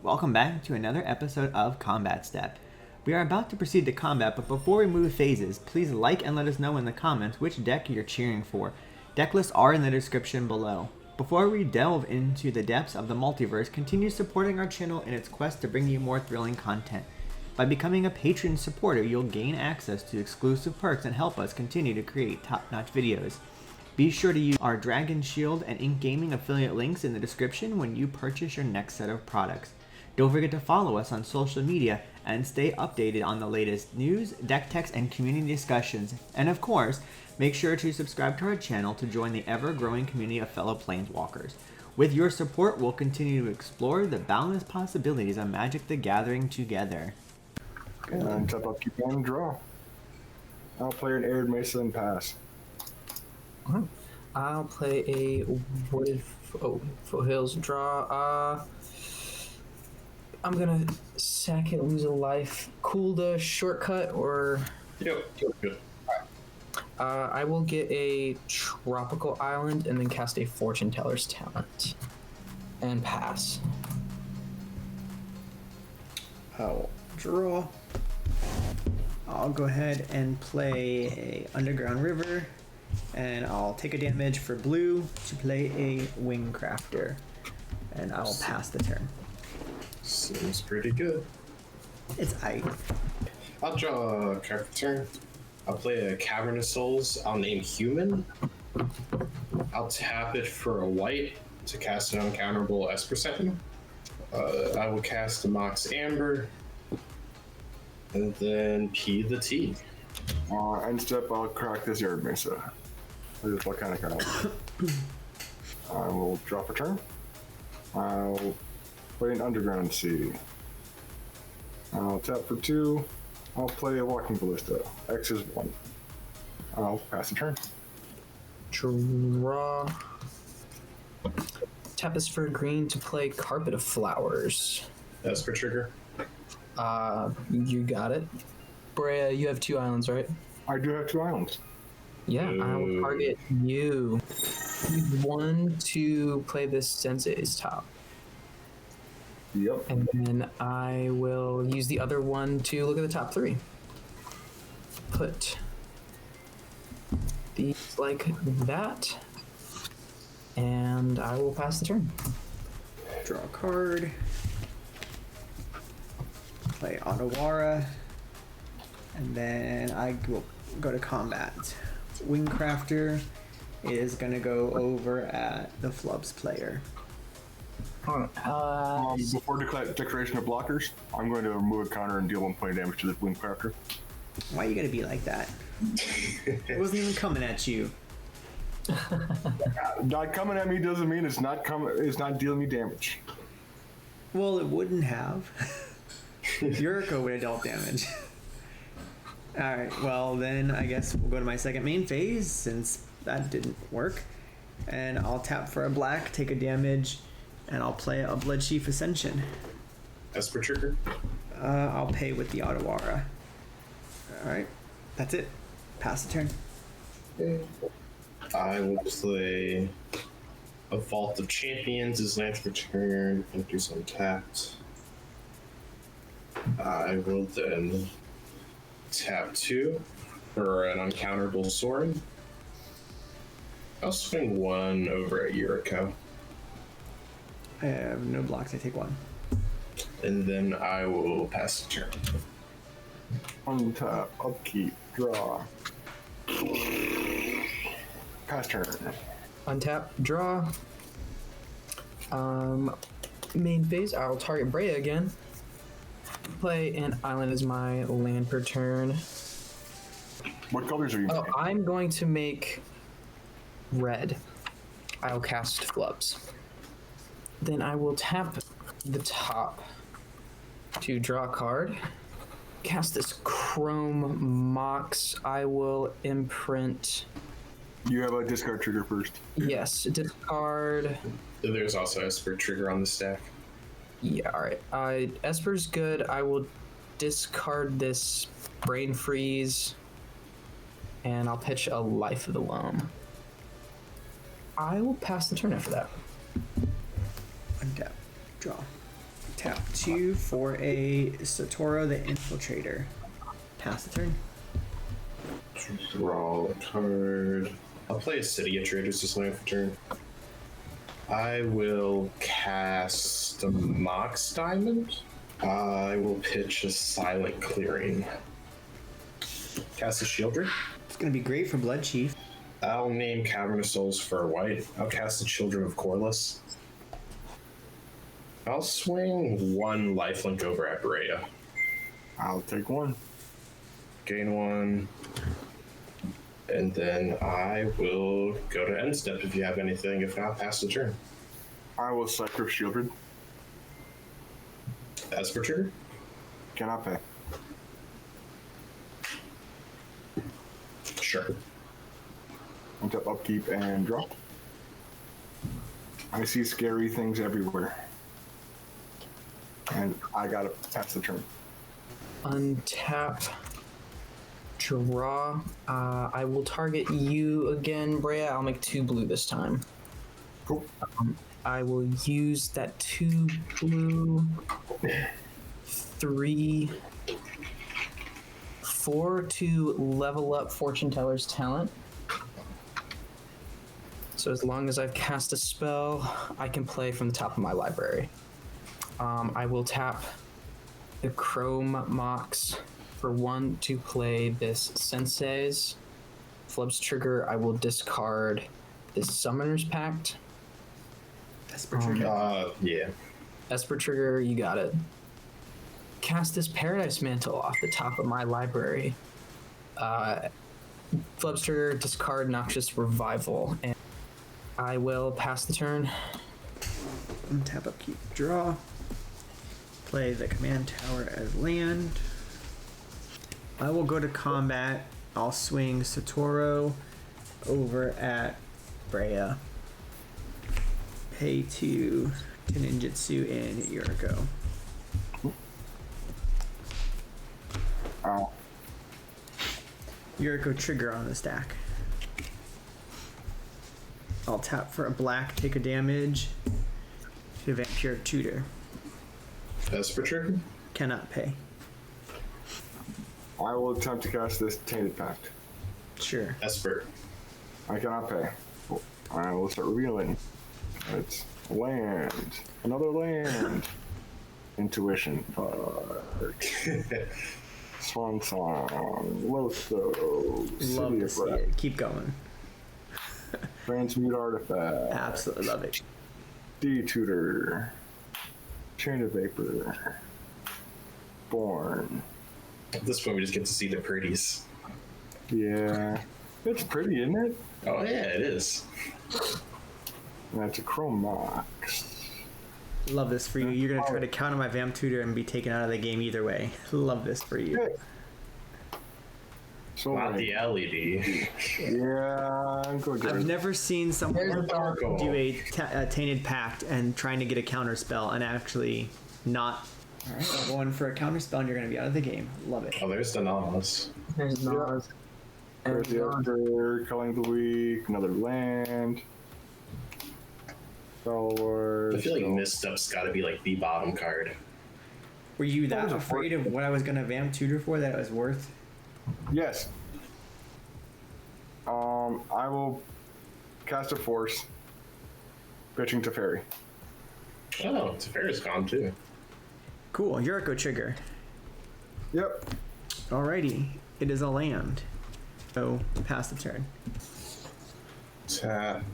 welcome back to another episode of Combat Step. We are about to proceed to combat, but before we move phases, please like and let us know in the comments which deck you're cheering for. Deck lists are in the description below. Before we delve into the depths of the multiverse, continue supporting our channel in its quest to bring you more thrilling content. By becoming a patron supporter, you'll gain access to exclusive perks and help us continue to create top-notch videos. Be sure to use our Dragon Shield and Ink Gaming affiliate links in the description when you purchase your next set of products. Don't forget to follow us on social media and stay updated on the latest news, deck techs, and community discussions. And of course, make sure to subscribe to our channel to join the ever-growing community of fellow Planeswalkers. With your support, we'll continue to explore the boundless possibilities of Magic the Gathering together. And tap up, keep on, draw. I'll play an Arid Mesa and pass. I'll play a Wooded Foothills, draw. I'm gonna sack it, lose a life. Cool to shortcut or... Yep, good. I will get a Tropical Island and then cast a Fortune Teller's Talent. And pass. I'll draw. I'll go ahead and play a Underground River, and I'll take a damage for blue to play a Wing Crafter, and I'll pass the turn. Seems pretty good. It's aight. I'll draw a card for turn. I'll play a Cavern of Souls. I'll name Human. I'll tap it for a white to cast an uncounterable Esper Sentinel. I will cast a Mox Amber. And then P the T. End step, I'll crack this Arid Mesa. This is volcanic card. I will drop a turn. I'll play an Underground Sea. I'll tap for 2. I'll play a Walking Ballista. X is 1. I'll pass the turn. Draw. Tap is for green to play Carpet of Flowers. Esper trigger. You got it. Breya, you have 2 islands, right? I do have 2 islands. Yeah, I will target you. Use 1 to play this Sensei's top. Yep. And then I will use the other one to look at the top 3. Put these like that. And I will pass the turn. Draw a card. Play Otawara. And then I will go to combat. Wingcrafter is going to go over at the Flubs player. Before declaration of blockers, I'm going to remove a counter and deal 1 point of damage to the Wingcrafter. Why you gotta be like that? It wasn't even coming at you. Not coming at me doesn't mean it's not dealing me damage. Well, it wouldn't have. Yuriko would have dealt damage. Alright, well then I guess we'll go to my second main phase since that didn't work. And I'll tap for a black, take a damage, and I'll play a Bloodchief Ascension. Esper trigger. I'll pay with the Otawara. Alright, that's it. Pass the turn. I will play a Vault of Champions as ninth return. Enters untapped. I will then tap 2 for an uncounterable Sorin. I'll swing 1 over at Yuriko. I have no blocks, I take 1. And then I will pass the turn. Untap, upkeep, draw. Pass turn. Untap, draw. Main phase, I will target Breya again. Play an island as my land per turn. What colors are you making? I'm going to make red. I'll cast Flubs. Then I will tap the top to draw a card. Cast this Chrome Mox. I will imprint. You have a discard trigger first. Yes, discard. There's also Esper trigger on the stack. Yeah, alright. Esper's good. I will discard this Brain Freeze. And I'll pitch a Life of the Loam. I will pass the turn after that. Untap. Draw. Tap 2 for a Satoru the Infiltrator. Pass the turn. Draw a card. I'll play a City of Traders this lane for turn. I will cast a Mox Diamond. I will pitch a Silent Clearing. Cast a Shieldred. It's going to be great for Blood Chief. I'll name Cavernous Souls for white. I'll cast the Children of Corliss. I'll swing 1 lifelink over at Breya. I'll take 1. Gain 1. And then I will go to end step if you have anything. If not, pass the turn. I will Cycler Shieldred. As per trigger. Cannot pay. Sure. Untap, upkeep, and draw. I see scary things everywhere. And I gotta pass the turn. Untap. Draw. I will target you again, Breya. I'll make 2 blue this time. Cool. I will use that 2 blue, 3, 4 to level up Fortune Teller's talent. So as long as I've cast a spell, I can play from the top of my library. I will tap the Chrome Mox for 1 to play this Sensei's. Flubs trigger, I will discard this Summoner's Pact. Esper trigger. Yeah. Esper trigger, you got it. Cast this Paradise Mantle off the top of my library. Flubs trigger, discard Noxious Revival, and I will pass the turn. Untap, upkeep, draw. Play the command tower as land. I will go to combat. I'll swing Satoru over at Breya. Pay 2 to ninjutsu and Yuriko. Ow. Yuriko trigger on the stack. I'll tap for a black, take a damage to Vampire Tutor. Esper trigger. Cannot pay. I will attempt to cast this Tainted Pact. Sure. Esper. I cannot pay. I will start revealing. It's land. Another land. Intuition. Swan Song. Lothos. Love City to of see Breath. it. Keep going. Transmute Artifact. Absolutely love it. D-Tutor. Chain of Vapor. Born. At this point, we just get to see the pretties. Yeah. It's pretty, isn't it? Oh, yeah, it is. That's a Chrome Mox. Love this for you. You're going to try to counter my Vamp Tutor and be taken out of the game either way. Love this for you. So Not the LED. yeah, I'm going I've never seen someone There's Darko. do a Tainted Pact and trying to get a counter spell and actually not. All right, I'll go in for a counter spell and you're going to be out of the game. Love it. Oh, there's the Nautilus. There's Nas. There's the other Culling of the Week, another land. Stalwart. I feel like Misstep's got to be like the bottom card. Were you that was a afraid of what I was going to Vamp Tutor for that it was worth? Yes. I will cast a Force. Pitching to Fairy. Oh, Teferi's gone too. Cool. Yuriko trigger. Yep. Alrighty. It is a land. So, pass the turn. Tap.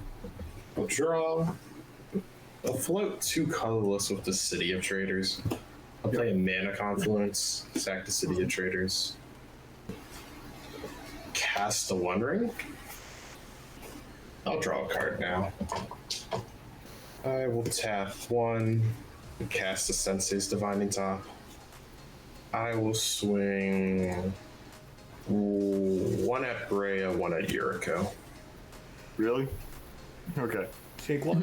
I'll draw. I'll float 2 colorless with the City of Traders. I'll play a Mana Confluence, sack the City of Traders. Cast the One Ring. I'll draw a card now. I will tap 1, cast the Sensei's Divining Top. I will swing 1 at Breya, 1 at Yuriko. Really? Okay. Take one.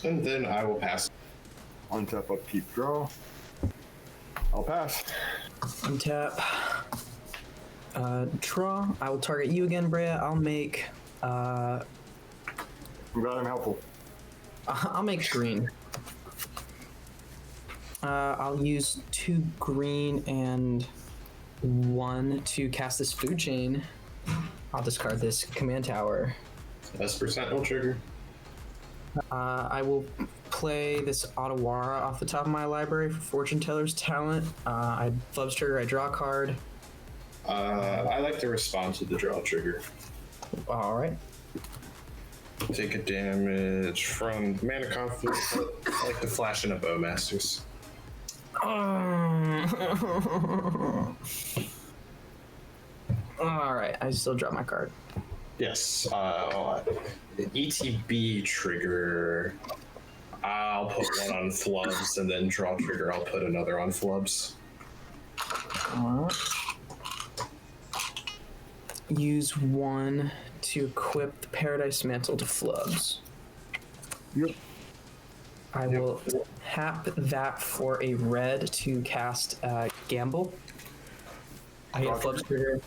And then I will pass. Untap, upkeep, draw. I'll pass. Untap. Draw. I will target you again, Breya. I'll make. I'm glad I'm helpful. I'll make green. I'll use 2 green and 1 to cast this food chain. I'll discard this command tower. Esper Sentinel trigger. I will play this Otawara off the top of my library for Fortune Teller's talent. I Flubs trigger, I draw a card. I like to respond to the draw trigger. All right. Take a damage from Mana Conflict. I like to flash in a Bowmasters. All right, I still draw my card. Yes. The ETB trigger. I'll put one on Flubs, and then draw trigger. I'll put another on Flubs. All right. Use 1 to equip the Paradise Mantle to Flubs. Yep. I will tap that for a red to cast Gamble. I get Flubs trigger.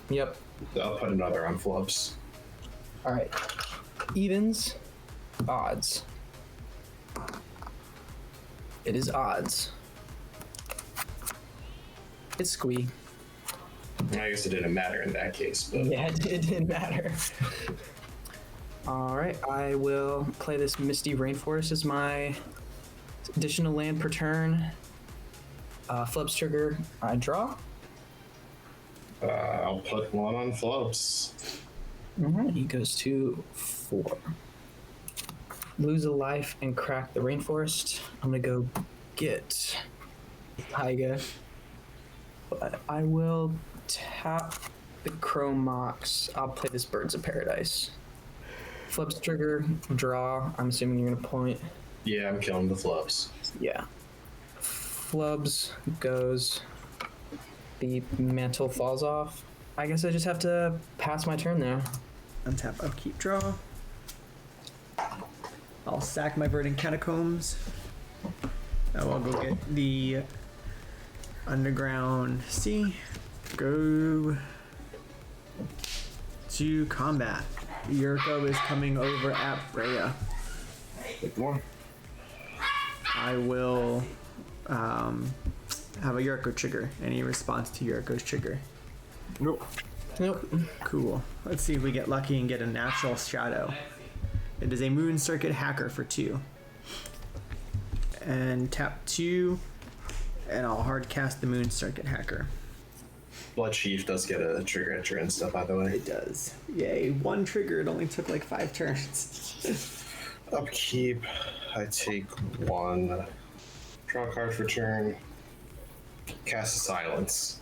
Yep. I'll put another on Flubs. All right. Evens, odds. It is odds. It's squee. I guess it didn't matter in that case, but Yeah, it didn't matter. All right, I will play this Misty Rainforest as my additional land per turn. Flubs trigger, I draw. I'll put one on Flubs. All right, he goes to 4. Lose a life and crack the Rainforest. I'm gonna go get Taiga. But I will tap the Chrome Mox. I'll play this Birds of Paradise. Flubs trigger, draw. I'm assuming you're gonna point. Yeah, I'm killing the Flubs. Yeah. Flubs goes. The mantle falls off. I guess I just have to pass my turn there. Untap, upkeep, draw. I'll sack my Verdant Catacombs. Now I'll go get the Underground Sea. Go to combat. Yuriko is coming over at Breya. Take 1. I will have a Yuriko trigger. Any response to Yuriko's trigger? Nope. Nope. Cool. Let's see if we get lucky and get a natural shadow. It is a Moon Circuit Hacker for 2. And tap 2, and I'll hard cast the Moon Circuit Hacker. Blood Chief does get a trigger enter and stuff, by the way. It does. Yay, 1 trigger. It only took like 5 turns. Upkeep. I take 1. Draw a card for turn. Cast a Silence.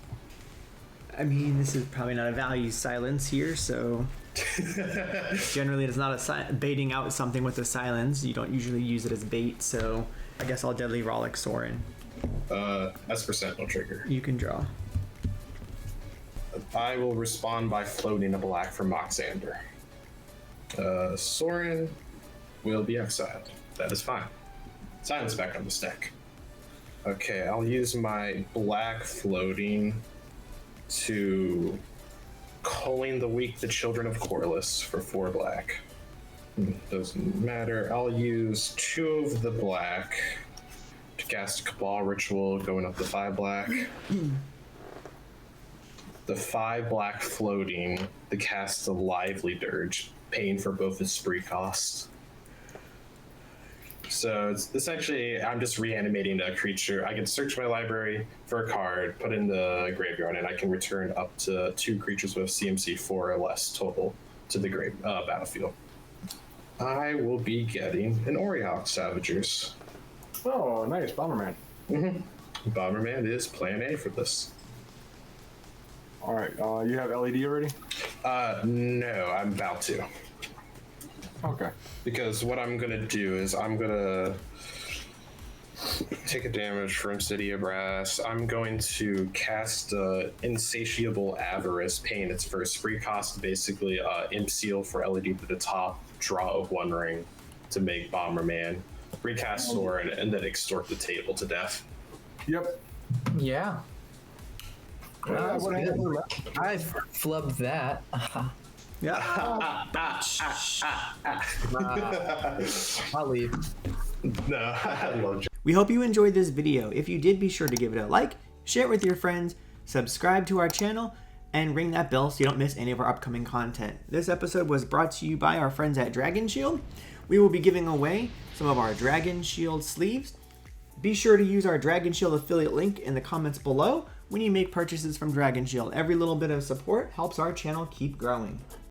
I mean, this is probably not a value silence here, so generally it's not a baiting out something with a silence. You don't usually use it as bait, so I guess I'll Deadly Rollick Sorin. Esper Sentinel trigger. You can draw. I will respond by floating a black for Moxander. Sorin will be exiled. That is fine. Silence back on the stack. Okay, I'll use my black floating to Culling the Weak, the Children of Corliss for 4 black. Doesn't matter. I'll use 2 of the black to cast Cabal Ritual, going up to 5 black. The 5 black floating to cast the Lively Dirge, paying for both its spree costs. So it's essentially, I'm just reanimating a creature. I can search my library for a card, put in the graveyard, and I can return up to 2 creatures with CMC 4 or less total to the battlefield. I will be getting an Orihawk Savagers. Oh, nice. Bomberman. Bomberman is plan A for this. All right. You have LED already? No, I'm about to. Okay. Because what I'm gonna do is I'm gonna take a damage from City of Brass. I'm going to cast Insatiable Avarice, paying its first spree cost, basically Imp Seal for LED to the top, draw of 1 ring to make Bomberman, recast Sorin, and then extort the table to death. Yep. Yeah. Yeah, what happened? I flubbed that. Yeah. I'll leave. No, I love We hope you enjoyed this video. If you did, be sure to give it a like, share it with your friends, subscribe to our channel, and ring that bell so you don't miss any of our upcoming content. This episode was brought to you by our friends at Dragon Shield. We will be giving away some of our Dragon Shield sleeves. Be sure to use our Dragon Shield affiliate link in the comments below when you make purchases from Dragon Shield. Every little bit of support helps our channel keep growing.